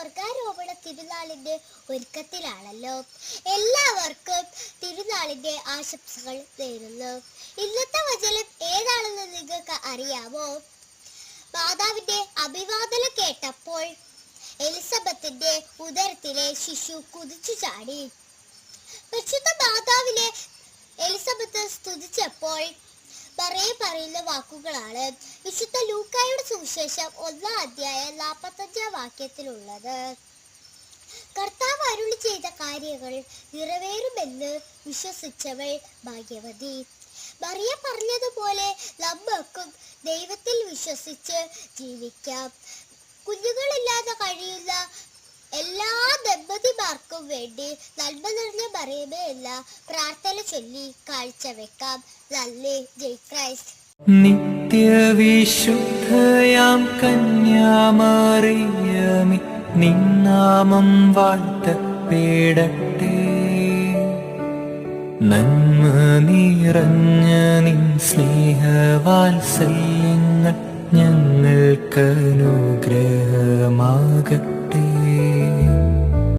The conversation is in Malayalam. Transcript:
സ്വർഗാരോപണ തിരുനാളിന്റെ ഒരുക്കത്തിലാണല്ലോ. എല്ലാവർക്കും തിരുനാളിന്റെ ആശംസകൾ നേരുന്നു. ഇന്നത്തെ വചനം ഏതാണെന്ന് നിങ്ങൾക്ക് അറിയാമോ? മാതാവിന്റെ അഭിവാദനം കേട്ടപ്പോൾ എലിസബത്തിന്റെ ഉദരത്തിലെ ശിശു കുതിച്ചു ചാടി. പരിശുദ്ധ മാതാവിനെ എലിസബത്ത് സ്തുതിച്ചപ്പോൾ പറയുന്ന വാക്കുകളാണ് വിശുദ്ധ ലൂക്കായുടെ സുവിശേഷം 1-ാം അധ്യായം 45-ാം വാക്യത്തിലുള്ളത്. കർത്താവ് അരുളി ചെയ്ത കാര്യങ്ങൾ നിറവേറുമെന്ന് വിശ്വസിച്ചവൾ ഭാഗ്യവതി. മറിയ പറഞ്ഞതുപോലെ നമ്മൾക്കും ദൈവത്തിൽ വിശ്വസിച്ച് ജീവിക്കാം. കുഞ്ഞുങ്ങളില്ലാതെ കഴിയുന്ന എല്ലാ ദമ്പതിമാർക്കും വേണ്ടി നന്മ നിറഞ്ഞ മറിയമേ എന്ന പ്രാർത്ഥന ചൊല്ലി കാഴ്ചവെക്കാം. നന്ദി. ജയ് ക്രൈസ്റ്റ്. നിത്യവിശുദ്ധയാം കന്യാമറിയമേ, നിന്നാമം വാഴ്ത്തപ്പെടട്ടെ. നന്മ നിറഞ്ഞ നിൻ സ്നേഹവാത്സല്യങ്ങൾ ഞങ്ങൾക്കനുഗ്രഹമാകട്ടെ.